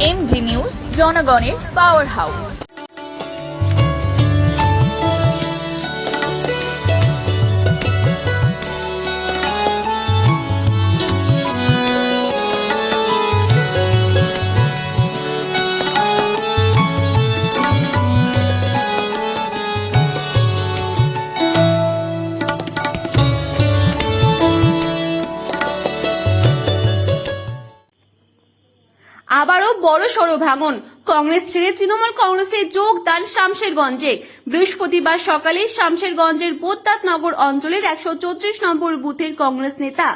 MG news, জনগণের power house. আবারও বড়সড় ভাঙন, কংগ্রেস ছেড়ে তৃণমূল কংগ্রেসে যোগদান শামশেরগঞ্জে। বৃহস্পতিবার সকালে শামশেরগঞ্জের বোদ্দাতনগর অঞ্চলের 134 নম্বর বুথের কংগ্রেস নেতা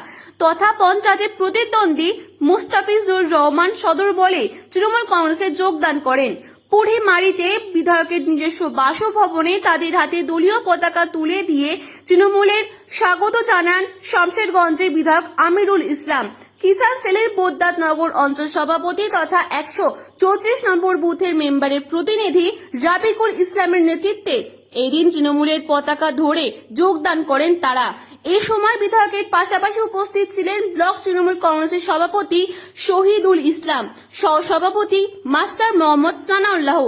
তথা পঞ্চায়েতের প্রতিদ্বন্দ্বী মুস্তাফিজুর রহমান সদর বলে তৃণমূল কংগ্রেসে যোগদান করেন। পুড়িমারিতে বিধায়কের নিজস্ব বাসভবনে তাদের হাতে দলীয় পতাকা তুলে দিয়ে তৃণমূলের স্বাগত জানান শামশেরগঞ্জের বিধায়ক আমিরুল ইসলাম। কিষাণ সেলের বোদ্দাতনগর অঞ্চল সভাপতি তথা 134 নম্বর বুথের মেম্বারের প্রতিনিধি রাবিকুল ইসলামের নেতৃত্বে এদিন তৃণমূলের পতাকা ধরে যোগদান করেন তারা। এই সময় বিধায়কের পাশাপাশি উপস্থিত ছিলেন ব্লক তৃণমূল কংগ্রেসের সভাপতি শহীদুল ইসলাম, সহসভাপতি মাস্টার মোহাম্মদ সানাউল্লাহ,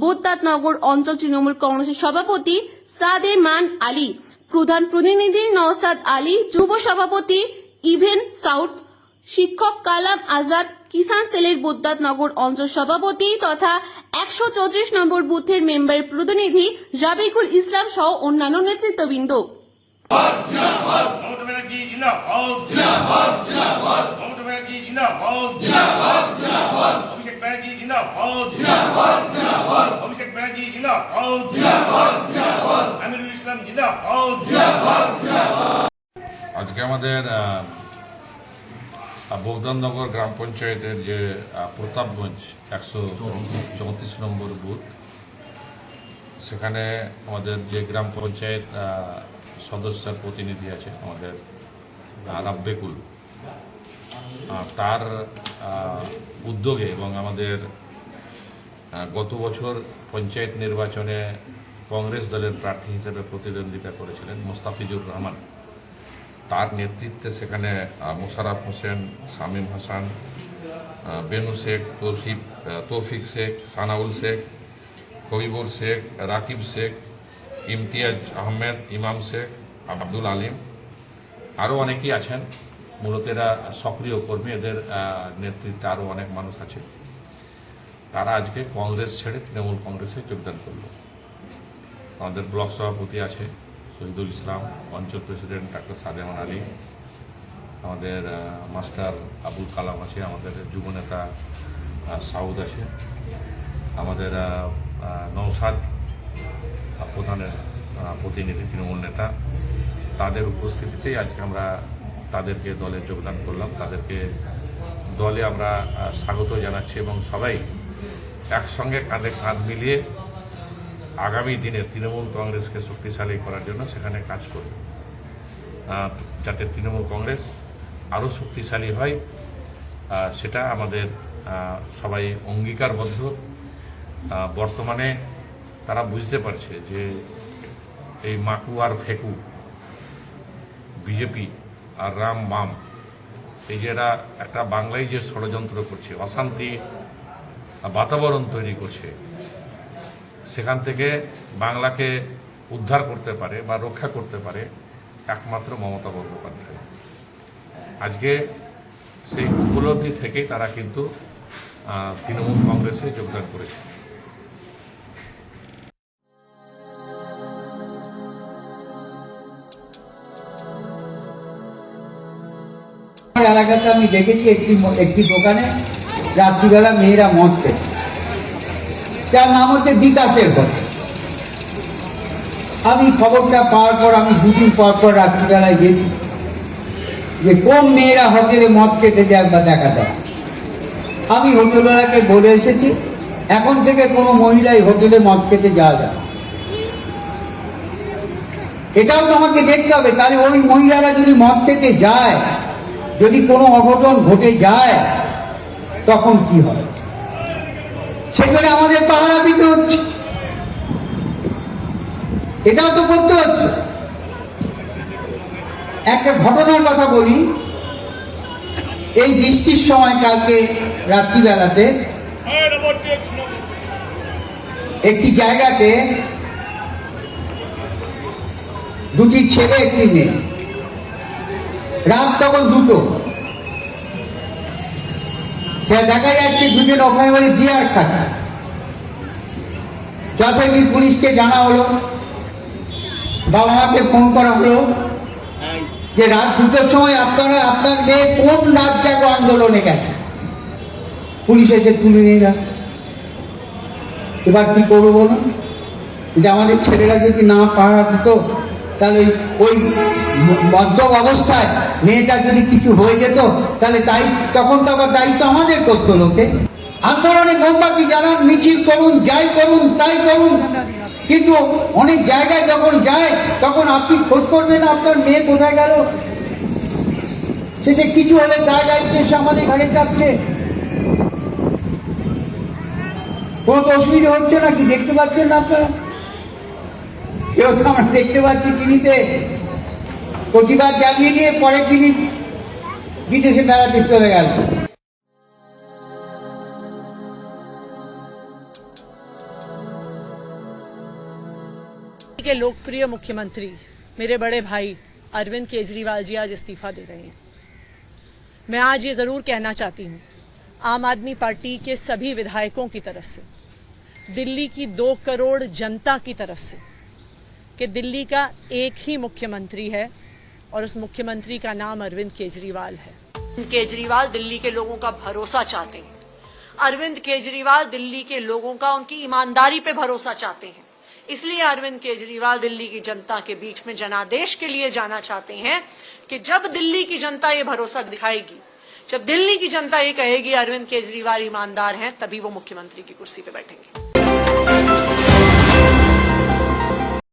বোদ্দাতনগর অঞ্চল তৃণমূল কংগ্রেসের সভাপতি সাদে মান আলী, প্রধান প্রতিনিধি নওসাদ আলী, যুব সভাপতি ইভেন সাউথ, শিক্ষক কালাম আজাদ, কিষাণ সেলের বোদ্দাতনগর অঞ্চল সভাপতি তথা 134 নম্বর বুথের মেম্বারের প্রতিনিধি রাবিকুল ইসলাম সহ অন্যান্য নেতৃত্ববৃন্দ। আজকে আমাদের বোগদাননগর গ্রাম পঞ্চায়েতের যে প্রতাপগঞ্জ 134 নম্বর বুথ, সেখানে আমাদের যে গ্রাম পঞ্চায়েত সদস্যের প্রতিনিধি আছে আমাদের রাব্বেকুল, তার উদ্যোগে এবং আমাদের গত বছর পঞ্চায়েত নির্বাচনে কংগ্রেস দলের প্রার্থী হিসেবে প্রতিদ্বন্দ্বিতা করেছিলেন মুস্তাফিজুর রহমান, তার নেতৃত্বে সেখানে মোশাররফ হোসেন, শামীম হাসান, বেনু শেখ, তৌফিক শেখ, সানাউল শেখ, কবিবুর শেখ, রাকিব শেখ, ইমতিয়াজ আহমেদ, ইমাম শেখ, আব্দুল আলিম, আরও অনেকেই আছেন। মূলত এরা সক্রিয় কর্মী, এদের নেতৃত্বে আরও অনেক মানুষ আছে। তারা আজকে কংগ্রেস ছেড়ে তৃণমূল কংগ্রেসে যোগদান করল। আমাদের ব্লক সভাপতি আছে শহীদুল ইসলাম, অঞ্চল প্রেসিডেন্ট ডাক্তার সাদে মান আলী, আমাদের মাস্টার আবুল কালাম আছে, আমাদের যুব নেতা সাউদ আছে, আমাদের নওসাদ প্রধানের প্রতিনিধি তৃণমূল নেতা। তাদের উপস্থিতিতেই আজকে আমরা তাদেরকে দলে যোগদান করলাম। তাদেরকে দলে আমরা স্বাগত জানাচ্ছি এবং সবাই একসঙ্গে কাঁধে কাঁধ মিলিয়ে আগামী দিনে তৃণমূল কংগ্রেসকে শক্তিশালী করার জন্য সেখানে কাজ করবে, যাতে তৃণমূল কংগ্রেস আরও শক্তিশালী হয়, সেটা আমাদের সবাই অঙ্গীকারবদ্ধ। বর্তমানে তারা বুঝতে পারছে যে এই মাকু আর ফেকু, বিজেপি আর রাম বাম, এই যে এরা একটা বাংলায় যে ষড়যন্ত্র করছে, অশান্তি বাতাবরণ তৈরি করছে, সেখান থেকে বাংলাকে উদ্ধার করতে পারে বা রক্ষা করতে পারে একমাত্র মমতা বন্দ্যোপাধ্যায়। আজকে সেই উপলব্ধি থেকেই তারা কিন্তু তৃণমূল কংগ্রেসে যোগদান করেছে। এলাকাতে আমি দেখেছি একটি দোকানে রাত্রিবেলা মেয়েরা মদ খেত, যার নাম হচ্ছে বিকাশের ঘর। আমি খবরটা পাওয়ার পর আমি দুদিন পর রাত্রিবেলায় গেছি যে কোন মেয়েরা হোটেলে মদ খেতে যায় বা দেখা যায়। আমি হোটেলওয়ালাকে বলে এসেছি এখন থেকে কোনো মহিলাই হোটেলে মদ খেতে যাওয়া যায়। এটাও তো আমাকে দেখতে হবে, তাহলে ওই মহিলারা যদি মদ খেতে যায়, যদি কোনো অঘটন ঘটে যায় তখন কি হয়, সেখানে আমাদের পাহারা দিতে হচ্ছে, এটাও তো করতে হচ্ছে। একটা ঘটনার কথা বলি, এই বৃষ্টির সময় কালকে রাত্রিবেলাতে একটি জায়গাতে দুটি ছেলে একটি মেয়ে, রাত তখন 2টো, সে দেখা যাচ্ছে দুজন ওখানে বলে বিয়ার খাচ্ছে। যথারীতি পুলিশকে জানা হলো, বাবা মাকে ফোন করা হলো যে রাত 2টোর সময় আপনার মেয়ে কোন রাত জাগো আন্দোলনে গেছে। পুলিশ এসে তুলে নিয়ে যান। এবার কি করবো বলুন? যে আমাদের ছেলেরা যদি না পাহারা দিত, তাহলে ওই মদ্য অবস্থায় মেয়েটা যদি কিছু হয়ে যেত, তাহলে তাই তখন তো আবার দায়িত্ব আমাদের করতো। লোকে আন্দোলনে মোমবাতি জ্বালান, মিছিল করুন, যাই করুন তাই করুন, কিন্তু অনেক জায়গায় যখন যায় তখন আপনি খোঁজ করবেন আপনার মেয়ে কোথায় গেল। শেষে কিছু হলে দায়িত্ব এসে আমাদের ঘাড়ে চাপছে। কোনো তো অসুবিধা হচ্ছে না কি? দেখতে পাচ্ছেন না আপনারা? কেউ তো আমরা দেখতে পাচ্ছি টিভিতে প্রতিবাদ জানিয়ে দিয়ে পরের দিনই বিদেশে বেড়াতে চলে গেল। के लोकप्रिय मुख्यमंत्री मेरे बड़े भाई अरविंद केजरीवाल जी आज इस्तीफा दे रहे हैं। मैं आज ये जरूर कहना चाहती हूँ आम आदमी पार्टी के सभी विधायकों की तरफ से, दिल्ली की 2 करोड़ जनता की तरफ से, कि दिल्ली का एक ही मुख्यमंत्री है और उस मुख्यमंत्री का नाम अरविंद केजरीवाल है। केजरीवाल दिल्ली के लोगों का भरोसा चाहते हैं। अरविंद केजरीवाल दिल्ली के लोगों का, उनकी ईमानदारी पे भरोसा चाहते हैं। इसलिए अरविंद केजरीवाल दिल्ली की जनता के बीच में जनादेश के लिए जाना चाहते हैं कि जब दिल्ली की जनता ये भरोसा दिखाएगी, जब दिल्ली की जनता ये कहेगी अरविंद केजरीवाल ईमानदार हैं, तभी वो मुख्यमंत्री की कुर्सी पे बैठेंगे।